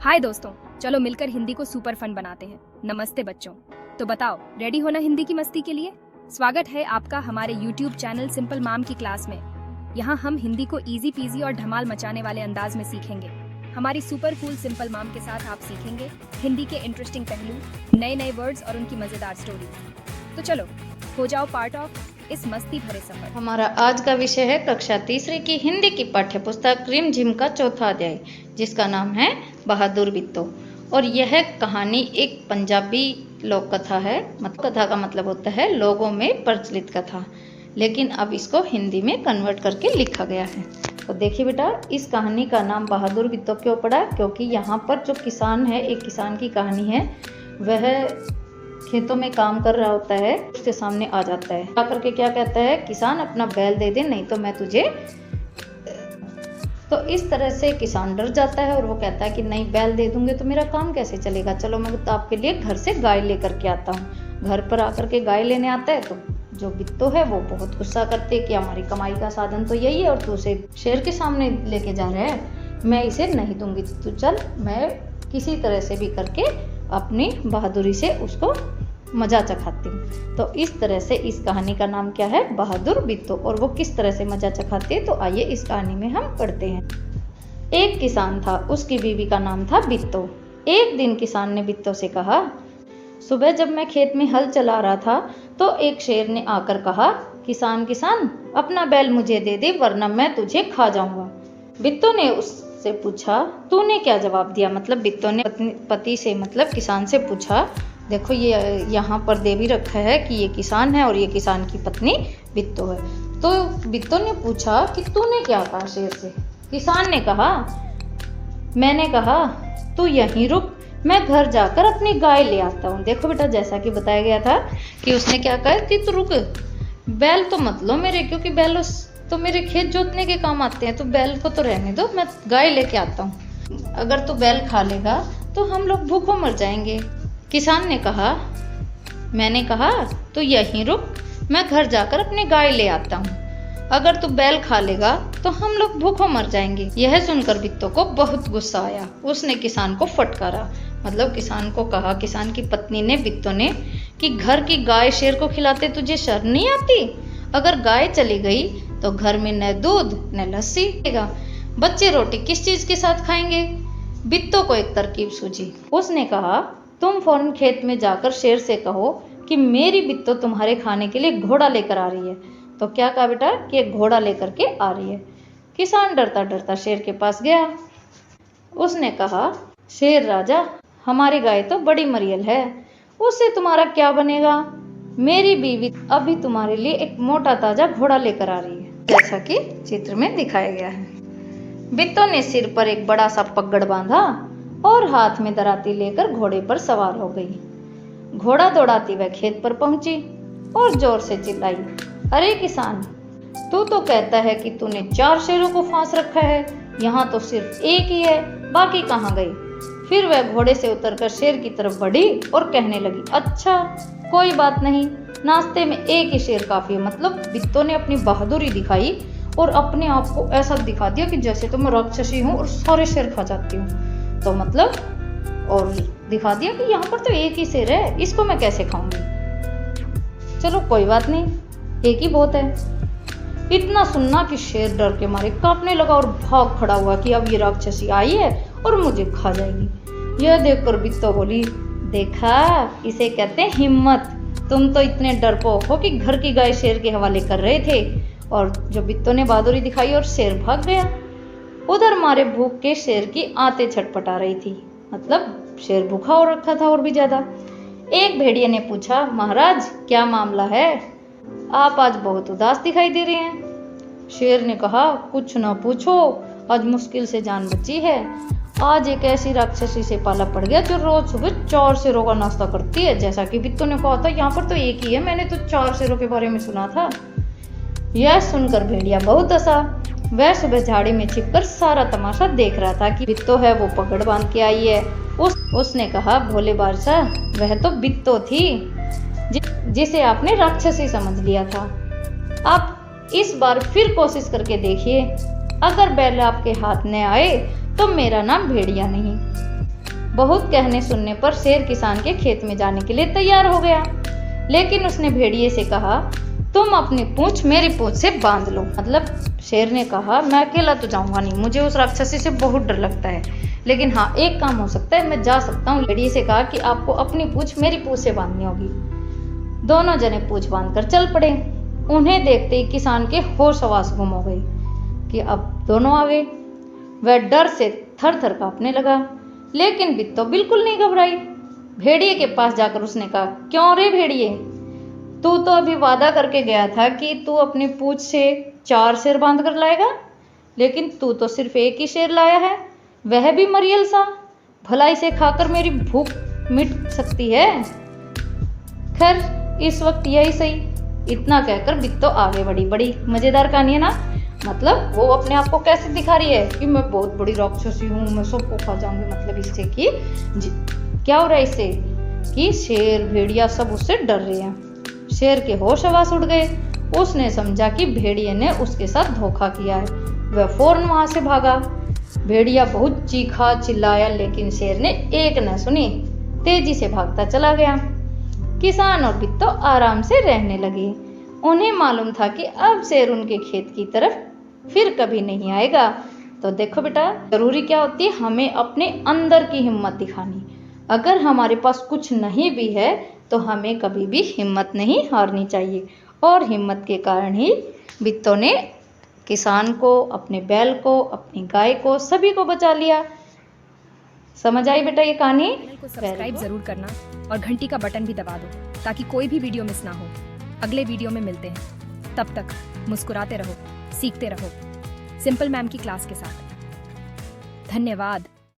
हाय दोस्तों, चलो मिलकर हिंदी को सुपर फन बनाते हैं। नमस्ते बच्चों। तो बताओ, रेडी हो ना हिंदी की मस्ती के लिए? स्वागत है आपका हमारे YouTube चैनल सिंपल माम की क्लास में। यहाँ हम हिंदी को इजी पीजी और धमाल मचाने वाले अंदाज में सीखेंगे। हमारी सुपर कूल सिंपल माम के साथ आप सीखेंगे हिंदी के इंटरेस्टिंग पहलू, नए नए वर्ड्स और उनकी मजेदार स्टोरी। तो चलो हो जाओ पार्ट ऑफ इस मस्ती भरे सफर। हमारा आज का विषय है कक्षा तीसरी की हिंदी की पाठ्य पुस्तक रिम झिम का चौथा अध्याय, जिसका नाम है बहादुर बिट्टो। और यह कहानी एक पंजाबी लोक कथा है। कथा का मतलब होता है लोगों में प्रचलित कथा, लेकिन अब इसको हिंदी में कन्वर्ट करके लिखा गया है। तो देखिए बेटा, इस कहानी का नाम बहादुर बिट्टो क्यों पड़ा? क्योंकि यहाँ पर जो किसान है, एक किसान की कहानी है। वह खेतों में काम कर रहा होता है, उसके सामने आ जाता है, आकर के क्या कहता है, किसान अपना बैल दे दे, नहीं तो मैं तुझे। तो इस तरह से किसान डर जाता है और वो कहता है कि नहीं, बैल दे दूंगे तो मेरा काम कैसे चलेगा, चलो मैं तो आपके लिए घर से गाय लेकर के आता हूँ। घर पर आकर के गाय लेने आता है तो जो बिट्टो है वो बहुत गुस्सा करते है कि हमारी कमाई का साधन तो यही है और तू उसे शेर के सामने लेके जा रहा है, मैं इसे नहीं दूंगी, तू चल, मैं किसी तरह से भी करके अपनी बहादुरी से उसको मजा चखाती हूँ। तो इस तरह से इस कहानी का नाम क्या है, बहादुर बिट्टो। और वो किस तरह से मजा चखाती है, तो आइए इस कहानी में हम पढ़ते हैं। एक किसान था, उसकी बीवी का नाम था बिट्टो। एक दिन किसान ने बिट्टो से कहा, सुबह जब मैं खेत में हल चला रहा था तो एक शेर ने आकर कहा, किसान किसान अपना बैल मुझे दे दे वरना मैं तुझे खा जाऊंगा। बिट्टो ने उससे पूछा, तूने क्या जवाब दिया? मतलब बिट्टो ने पति से मतलब किसान से पूछा। देखो ये यहाँ पर दे भी रखा है कि ये किसान है और ये किसान की पत्नी बिट्टो है। तो बिट्टो ने पूछा कि तूने क्या कहा शेर से? किसान ने कहा, मैंने कहा तू यहीं रुक, मैं घर जाकर अपनी गाय ले आता हूँ। देखो बेटा, जैसा कि बताया गया था कि उसने क्या कहा कि तू रुक, बैल तो मत लो मेरे, क्योंकि बैल तो मेरे खेत जोतने के काम आते हैं, तो बैल को तो रहने दो, मैं गाय लेके आता हूँ। अगर तू बैल खा लेगा तो हम लोग भूखों मर जाएंगे। किसान ने कहा, मैंने कहा तू यहीं रुक, मैं घर जाकर अपनी गाय ले आता हूँ। अगर तू बैल खा लेगा तो हम लोग भूखों मर जाएंगे। यह सुनकर बिट्टो को बहुत गुस्सा आया। उसने किसान को फटकारा, मतलब किसान को कहा, किसान की पत्नी ने बिट्टो ने, कि घर की गाय शेर को खिलाते तुझे शर्म नहीं आती? अगर गाय चली गई तो घर में न दूध न लस्सी रहेगा, बच्चे रोटी किस चीज के साथ खाएंगे? बिट्टो को एक तरकीब सूझी। उसने कहा, तुम फौरन खेत में जाकर शेर से कहो कि मेरी बिट्टो तुम्हारे खाने के लिए घोड़ा लेकर आ रही है। तो क्या कहा बेटा कि एक घोड़ा लेकर के आ रही है। किसान डरता डरता शेर के पास गया। उसने कहा, शेर राजा, हमारी गाय तो बड़ी मरियल है, उससे तुम्हारा क्या बनेगा? मेरी बीवी अभी तुम्हारे लिए एक मोटा ताजा घोड़ा लेकर आ रही है, जैसा कि चित्र में दिखाया गया है। बिट्टो ने सिर पर एक बड़ा सा पगड़ बांधा और हाथ में दराती लेकर घोड़े पर सवार हो गई। घोड़ा दौड़ाती वह खेत पर पहुंची और जोर से चिल्लाई, अरे किसान, तू तो कहता है कि तूने 4 शेरों को फांस रखा है, यहाँ तो सिर्फ एक ही है, बाकी कहाँ गई? फिर वह घोड़े से उतरकर शेर की तरफ बढ़ी और कहने लगी, अच्छा कोई बात नहीं, नाश्ते में एक ही शेर काफी है। मतलब बिट्टो ने अपनी बहादुरी दिखाई और अपने आप को ऐसा दिखा दिया कि जैसे तो मैं राक्षसी हूँ और सारे शेर खा जाती हूँ। तो मतलब और दिखा दिया कि यहाँ पर तो एक ही शेर है, इसको मैं कैसे खाऊंगी? चलो कोई बात नहीं, एक ही बहुत है। इतना सुनना कि शेर डर के मारे कांपने लगा और भाग खड़ा हुआ कि अब ये राक्षसी आई है और मुझे खा जाएगी। यह देखकर बिट्टो बोली, देखा, इसे कहते हैं हिम्मत। तुम तो इतने डरपोक हो कि घर की गाय शेर के हवाले कर रहे थे। और जो बिट्टो ने बहादुरी दिखाई और शेर भाग गया। उधर मारे भूख के शेर की आंतें छटपटा रही थी, मतलब शेर भूखा हो रखा था और भी ज्यादा। एक भेड़िए ने पूछा, महाराज क्या मामला है, आप आज बहुत उदास दिखाई दे रहे हैं। शेर ने कहा, कुछ ना पूछो, आज मुश्किल से जान बची है। आज एक ऐसी राक्षसी से पाला पड़ गया जो रोज सुबह 4 शेरों का नाश्ता करती है। जैसा कि बिट्टो ने कहा था, यहाँ पर तो एक ही है, मैंने तो 4 शेरों के बारे में सुना था। यह सुनकर भेड़िया बहुत हंसा। वह सुबह झाड़ी में छिपकर सारा तमाशा देख रहा था कि बिट्टो है वो पगड़ बांध के आई है। उसने कहा, भोले बादशाह, वह तो बिट्टो थी जिसे आपने राक्षसी समझ लिया था। आप इस बार फिर कोशिश करके देखिए, अगर बैल आपके हाथ न आए तो मेरा नाम भेड़िया नहीं। बहुत कहने सुनने पर शेर किसान के खेत में जाने के लिए तैयार हो गया, लेकिन उसने भेड़िए से कहा, तुम अपनी पूंछ मेरी पूंछ से बांध लो। मतलब शेर ने कहा, मैं अकेला तो जाऊंगा नहीं, मुझे उस राक्षसी से बहुत डर लगता है, लेकिन हाँ एक काम हो सकता है, मैं जा सकता हूँ। भेड़िए से कहा कि आपको अपनी पूंछ मेरी पूंछ से बांधनी होगी। दोनों जने पूंछ बांधकर चल पड़े। उन्हें देखते ही किसान के होश हवास गुम हो गई कि अब दोनों आ गए। वह डर से थर थर कांपने लगा, लेकिन बिट्टो बिल्कुल नहीं घबराई। भेड़िए के पास जाकर उसने कहा, क्यों रे भेड़िए, तू तो अभी वादा करके गया था कि तू अपनी पूंछ से 4 शेर बांध कर लाएगा, लेकिन तू तो सिर्फ एक ही शेर लाया है, वह भी मरियल सा। भला इसे खाकर मेरी भूख मिट सकती है। खैर इस वक्त यही सही। इतना कहकर बिट्टो आगे बढ़ी। बड़ी मजेदार कहानी है ना। मतलब वो अपने आप को कैसे दिखा रही है कि मैं बहुत बड़ी राक्षसी हूँ, मैं सबको खा जाऊंगी। मतलब इससे कि क्या हो रहा है इससे कि शेर भेड़िया सब उससे डर रहे हैं। शेर के होश हवास उड़ गए। उसने समझा कि भेड़िए ने उसके साथ धोखा किया है। वह फौरन वहां से भागा। भेड़िया बहुत चीखा चिल्लाया, लेकिन शेर ने एक न सुनी, तेजी से भागता चला गया। किसान और बिट्टो आराम से रहने लगे। उन्हें मालूम था कि अब शेर उनके खेत की तरफ फिर कभी नहीं आएगा। तो देखो बेटा, जरूरी क्या होती है, हमें अपने अंदर की हिम्मत दिखानी। अगर हमारे पास कुछ नहीं भी है तो हमें कभी भी हिम्मत नहीं हारनी चाहिए। और हिम्मत के कारण ही बिट्टो ने किसान को, अपने बैल को, अपनी गाय को, सभी को बचा लिया। समझ आई बेटा ये कहानी? चैनल को सब्सक्राइब जरूर करना और घंटी का बटन भी दबा दो ताकि कोई भी वीडियो मिस ना हो। अगले वीडियो में मिलते हैं, तब तक मुस्कुराते रहो, सीखते रहो सिंपल मैम की क्लास के साथ। धन्यवाद।